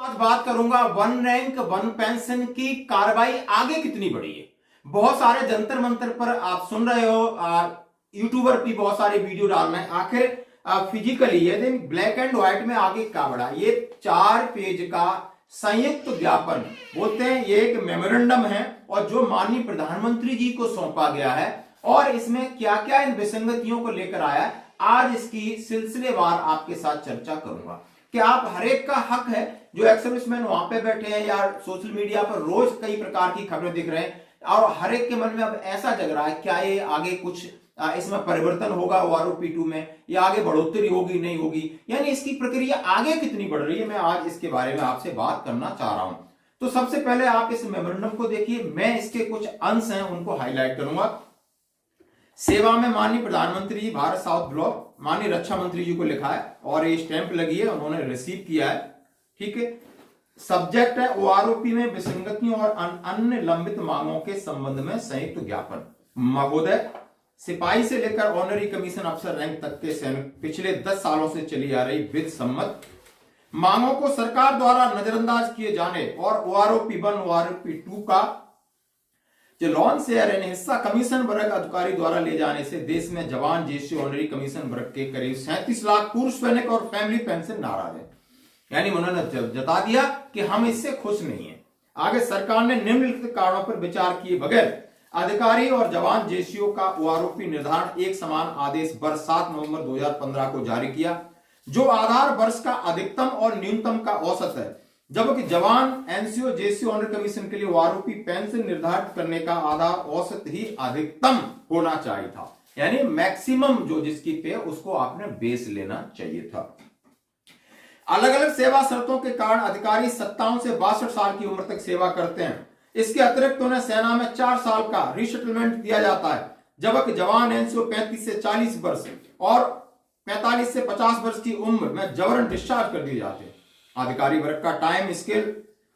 आज बात करूंगा वन रैंक वन पेंशन की कार्रवाई आगे कितनी बढ़ी है। बहुत सारे जंतर मंतर पर आप सुन रहे हो, यूट्यूबर भी बहुत सारे वीडियो डाल रहे हैं। आखिर फिजिकली यदि ब्लैक एंड व्हाइट में आगे क्या बढ़ा, ये 4 पेज का संयुक्त ज्ञापन बोलते हैं, ये एक मेमोरेंडम है और जो माननीय प्रधानमंत्री जी को सौंपा गया है और इसमें क्या क्या इन विसंगतियों को लेकर आया है, आज इसकी सिलसिलेवार आपके साथ चर्चा करूंगा कि आप हर एक का हक है। जो एक्स सर्विसमैन वहां पे बैठे हैं या सोशल मीडिया पर रोज कई प्रकार की खबरें दिख रहे हैं और हर एक के मन में अब ऐसा जग रहा है क्या ये आगे कुछ इसमें परिवर्तन होगा OROP2 में, या आगे बढ़ोतरी होगी नहीं होगी, यानी इसकी प्रक्रिया आगे कितनी बढ़ रही है, मैं आज इसके बारे में आपसे बात करना चाह रहा हूं। तो सबसे पहले आप इस मेमोरेंडम को देखिए, मैं इसके कुछ अंश हैं उनको हाईलाइट करूंगा। सेवा में माननीय प्रधानमंत्री जी भारत साउथ ब्लॉक माननीय रक्षा मंत्री जी को लिखा है और ये स्टैंप लगी है, उन्होंने रिसीव किया है, ठीक है। सब्जेक्ट है OROP में विसंगतियों और अन्य लंबित मांगों के संबंध में संयुक्त ज्ञापन। महोदय, सिपाही से लेकर ऑनरी कमीशन अफसर रैंक तक के सैनिक पिछले 10 सालों से चली आ रही विध सम्मत मांगों को सरकार द्वारा नजरअंदाज किए जाने और OROP1 OROP2 का जो लॉन शेयर यानी हिस्सा कमीशन वर्ग अधिकारी द्वारा ले जाने से देश में जवान ज्येष्ठ ऑनरी कमीशन वर्ग के करीब 37 लाख पूर्व सैनिक और फैमिली पेंशन नाराज है। यानी उन्होंने जता दिया कि हम इससे खुश नहीं है। आगे सरकार ने निम्नलिखित कारणों पर विचार किए बगैर अधिकारी और जवान ज्येष्ठों का OROP निर्धारण एक समान आदेश वर्ष 7 नवंबर 2015 को जारी किया, जो आधार वर्ष का अधिकतम और न्यूनतम का औसत है, जबकि जवान NCO JCO ऑनर कमीशन के लिए OROP पेंशन निर्धारित करने का आधार औसत ही अधिकतम होना चाहिए था। यानी मैक्सिमम जो जिसकी पे उसको आपने बेस लेना चाहिए था। अलग अलग सेवा शर्तों के कारण अधिकारी 57 से 62 साल की उम्र तक सेवा करते हैं। इसके अतिरिक्त उन्हें सेना में 4 साल का रिसेटलमेंट दिया जाता है, जबकि जवान NCO 35 से 40 वर्ष और 45 से 50 वर्ष की उम्र में जबरन डिस्चार्ज कर दिए जाते हैं। अधिकारी वर्ग का टाइम स्केल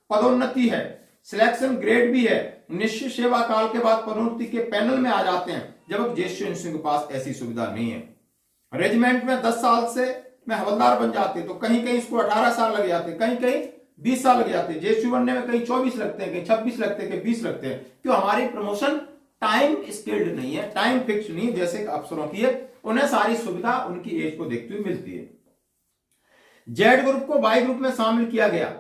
पदोन्नति है, सिलेक्शन ग्रेड भी है, निश्चित सेवा काल के बाद पदोन्नति के पैनल में आ जाते हैं, जबकि ज्येष्ठ NCO के पास ऐसी सुविधा नहीं है। रेजिमेंट में 10 साल से में हवलदार बन जाते तो कहीं कहीं इसको 18 साल लग जाते, कहीं कहीं 20 साल लग जाते, ज्येष्ठ बनने में कहीं 24 लगते हैं, कहीं 26 लगते हैं, कहीं 20 लगते हैं। क्यों? हमारी प्रमोशन टाइम स्केल्ड नहीं है, टाइम फिक्स नहीं, जैसे अफसरों की है, उन्हें सारी सुविधा उनकी एज को देखते हुए मिलती है। जेड ग्रुप को वाई ग्रुप में शामिल किया गया,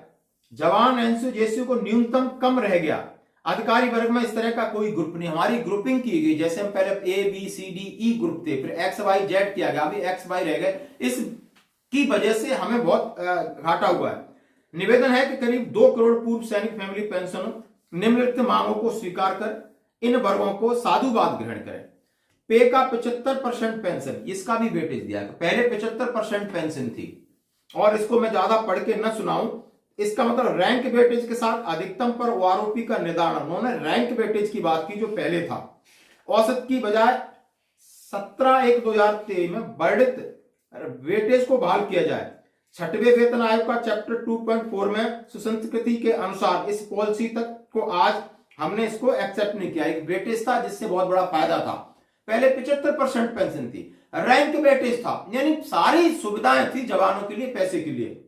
जवान NCO JCO को न्यूनतम कम रह गया। अधिकारी वर्ग में इस तरह का कोई ग्रुप नहीं, हमारी ग्रुपिंग की गई, जैसे हम पहले ABCDE ग्रुप थे, फिर XYZ किया गया, अभी XY रह गए। इसकी वजह से हमें बहुत घाटा हुआ है। निवेदन है कि करीब 2 करोड़ पूर्व सैनिक फैमिली पेंशन निम्नलिखित मांगों को स्वीकार कर इन वर्गों को साधुवाद ग्रहण करें। पे का 75% पेंशन, इसका भी वेटेज दिया है। पहले 75% पेंशन थी और इसको मैं ज्यादा पढ़ के न सुनाऊं, इसका मतलब रैंक वेटेज के साथ अधिकतम पर OROP का निर्धारण, उन्होंने रैंक वेटेज की बात की जो पहले था, औसत की बजाय 17/1/2023 में वर्धित वेटेज को बहाल किया जाए। 6वें वेतन आयोग का चैप्टर 2.4 में सुसंस्कृति के अनुसार इस पॉलिसी तक को आज हमने इसको एक्सेप्ट नहीं किया। एक वेटेज था जिससे बहुत बड़ा फायदा था, पहले 75% पेंशन थी, रैंक वेटेज था, यानी सारी सुविधाएं थी जवानों के लिए, पैसे के लिए।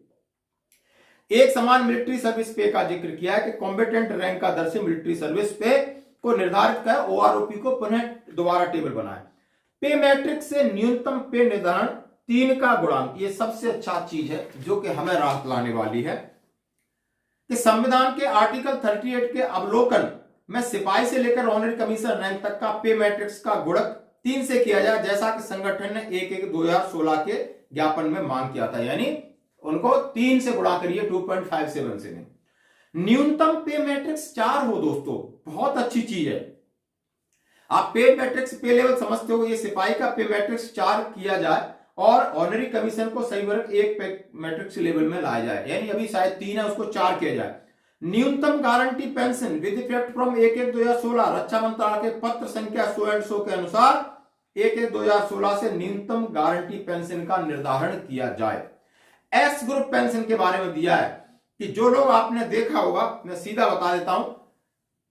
एक समान मिलिट्री सर्विस पे का जिक्र किया है कि कॉम्बेटेंट रैंक का दर से मिलिट्री सर्विस पे को निर्धारित कर OROP को पुनः दोबारा टेबल बनाए। पे मैट्रिक्स से न्यूनतम पे निर्धारण 3 का गुणांक, ये सबसे अच्छा चीज है जो कि हमें राहत लाने वाली है कि संविधान के आर्टिकल 38 के अवलोकन में सिपाही से लेकर ऑनरी कमीशन रैंक तक का पे मैट्रिक्स का गुणक 3 से किया जाए, जैसा कि संगठन ने 1/1/2016 के ज्ञापन में मांग किया था। यानी उनको 3 से गुणा करिए, 2.57 से नहीं। न्यूनतम पे मैट्रिक्स 4 हो दोस्तों, बहुत अच्छी चीज है। आप पे मैट्रिक्स पे लेवल समझते हो, ये सिपाही का पे मैट्रिक्स 4 किया जाए और ऑनरी कमीशन को सही वर्ग 1 पे मैट्रिक्स लेवल में लाया जाए, यानी अभी शायद 3 है, उसको 4 किया जाए। न्यूनतम guarantee pension with effect from 1/1/2016 रक्षा मंत्रालय के पत्र संख्या 100 के अनुसार 1/1/2016 से न्यूनतम गारंटी पेंशन का निर्धारण किया जाए। एस ग्रुप पेंशन के बारे में दिया है कि जो लोग आपने देखा होगा, मैं सीधा बता देता हूं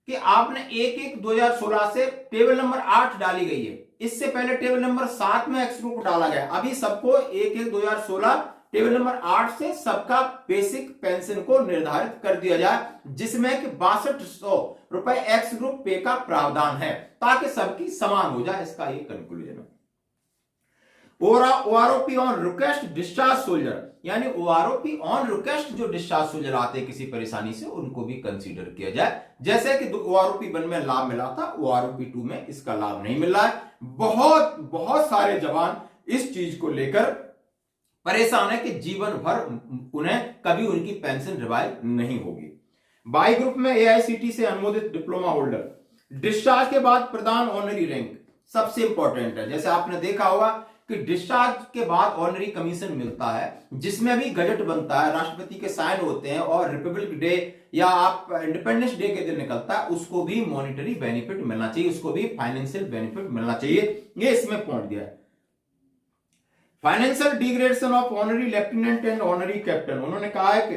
कि आपने 1/1/2016 से टेबल नंबर 8 डाली गई है, इससे पहले टेबल नंबर 7 में एक्स ग्रुप डाला गया, अभी सबको 1/1/2016 टेबल नंबर 8 से सबका बेसिक पेंशन को निर्धारित कर दिया जाए, जिसमें कि 6200 रुपए एक्स ग्रुप पे का प्रावधान है, ताकि सबकी समान हो जाए। इसका ये कंक्लूजन है। OROP on request discharge soldier, यानी ओआरओपी ऑन रिक्वेस्ट जो डिस्चार्ज सोल्जर आते हैं किसी परेशानी से, उनको भी कंसीडर किया जाए। जैसे कि ओआरओपी 1 में लाभ मिला था, ओआरओपी 2 में इसका लाभ नहीं मिल रहा है। बहुत बहुत सारे जवान इस चीज को लेकर परेशान है कि जीवन भर उन्हें कभी उनकी पेंशन रिवाइव नहीं होगी। बाई ग्रुप में एआईसीटी से अनुमोदित डिप्लोमा होल्डर डिस्चार्ज के बाद प्रदान ऑनरी रैंक सबसे इंपॉर्टेंट है। जैसे आपने देखा होगा कि डिस्चार्ज के बाद ऑनरी कमीशन मिलता है, जिसमें भी गजट बनता है, राष्ट्रपति के साइन होते हैं और रिपब्लिक डे या आप इंडिपेंडेंस डे के दिन निकलता है, उसको भी मॉनिटरी बेनिफिट मिलना चाहिए, उसको भी फाइनेंशियल बेनिफिट मिलना चाहिए। ये इसमें पॉइंट दिया है। Financial degradation of honorary lieutenant and honorary captain, उन्होंने कहा है कि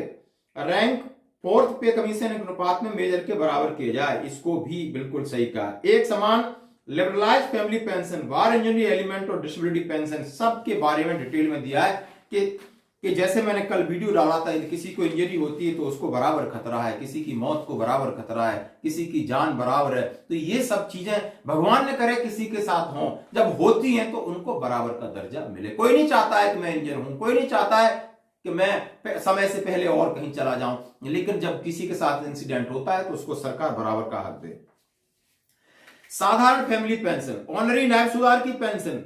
रैंक 4th पे कमीशन के अनुपात में मेजर के बराबर किया जाए, इसको भी बिल्कुल सही कहा। एक समान लिबरलाइज फैमिली पेंशन, वार इंजरी एलिमेंट और डिसेबिलिटी पेंशन, सबके बारे में डिटेल में दिया है कि जैसे मैंने कल वीडियो डाला था, यदि किसी को इंजरी होती है तो उसको बराबर खतरा है, किसी की मौत को बराबर खतरा है, किसी की जान बराबर है। तो ये सब चीजें भगवान ने करे किसी के साथ हो, जब होती हैं तो उनको बराबर का दर्जा मिले। कोई नहीं चाहता है कि मैं इंजर हूं, कोई नहीं चाहता है कि मैं समय से पहले और कहीं चला जाऊं, लेकिन जब किसी के साथ इंसिडेंट होता है तो उसको सरकार बराबर का हक दे। साधारण फैमिली पेंशन, ऑनरी नायब सुधार की पेंशन,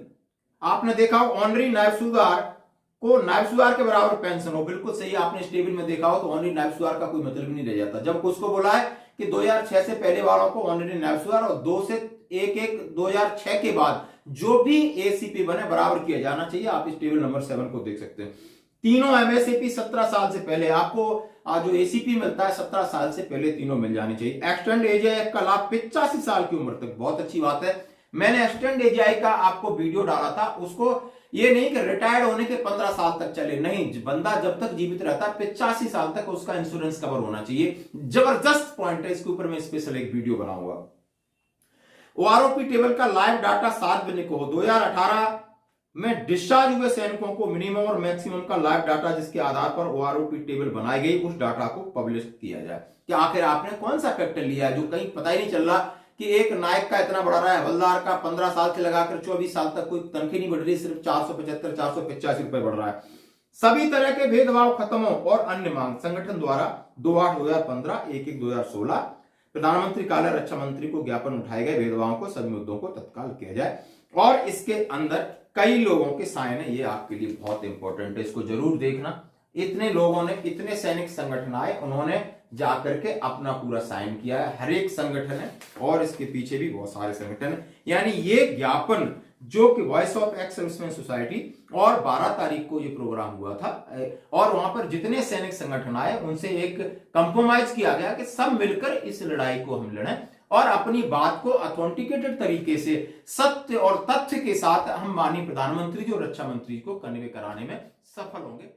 आपने देखा हो ऑनरी नायब सुधार को नायब सुधार के बराबर पेंशन हो, बिल्कुल सही। आपने इस टेबल में देखा हो तो ऑनरी नायब सुधार का कोई मतलब नहीं रह जाता। जब उसको बोला है कि 2006 से पहले वालों को ऑनरी नायब सुधार और 2006 के बाद जो भी एसीपी बने बराबर किया जाना चाहिए। आप इस टेबल नंबर 7 को देख सकते हैं। तीनों एमएसएपी 17 साल से पहले, आपको जो एसीपी मिलता है 17 साल से पहले तीनों मिल जानी चाहिए। एक्सटेंड एजीआई का लाभ 85 साल की उम्र तक, बहुत अच्छी बात है। मैंने एक्सटेंड एजीआई का आपको वीडियो डाला था, उसको ये नहीं कि रिटायर्ड होने के 15 साल तक चले, नहीं, बंदा जब तक जीवित रहता है 85 साल तक उसका इंश्योरेंस कवर होना चाहिए। जबरदस्त पॉइंट है, इसके ऊपर मैं स्पेशल एक वीडियो बनाऊंगा। ओआरओपी टेबल का लाइव डाटा सार्वजनिक हो। 2018 में डिस्चार्ज हुए सैनिकों को मिनिमम और मैक्सिमम का लाइव डाटा जिसके आधार पर ओआरओपी टेबल बनाई गई, उस डाटा को पब्लिश किया जाए कि आखिर आपने कौन सा कैपिटल लिया है, जो कहीं पता ही नहीं चल रहा कि एक नायक का इतना बढ़ रहा है, हवलदार का 15 साल से लगाकर 24 साल तक कोई तनख्वाह नहीं बढ़ रही, सिर्फ 485 रुपए बढ़ रहा है। सभी तरह के भेदभाव खत्म हो और अन्य मांग, संगठन द्वारा 28/2015, 11/2016 प्रधानमंत्री कार्यालय रक्षा मंत्री को ज्ञापन उठाए गए, भेदभाव को सभी मुद्दों को तत्काल किया जाए। और इसके अंदर कई लोगों के साइन है, ये आपके लिए बहुत इंपॉर्टेंट है, इसको जरूर देखना। इतने लोगों ने, इतने सैनिक संगठन आए, उन्होंने जाकर के अपना पूरा साइन किया है, हर एक संगठन है और इसके पीछे भी बहुत सारे संगठन है। यानी ये ज्ञापन जो कि voice of ex serviceman society, और 12 तारीख को ये प्रोग्राम हुआ था और वहां पर जितने सैनिक संगठन आए उनसे एक कंप्रोमाइज किया गया कि सब मिलकर इस लड़ाई को हम लड़ें और अपनी बात को ऑथेंटिकेटेड तरीके से सत्य और तथ्य के साथ हम माननीय प्रधानमंत्री जी और रक्षा मंत्री को कन्वे कराने में सफल होंगे।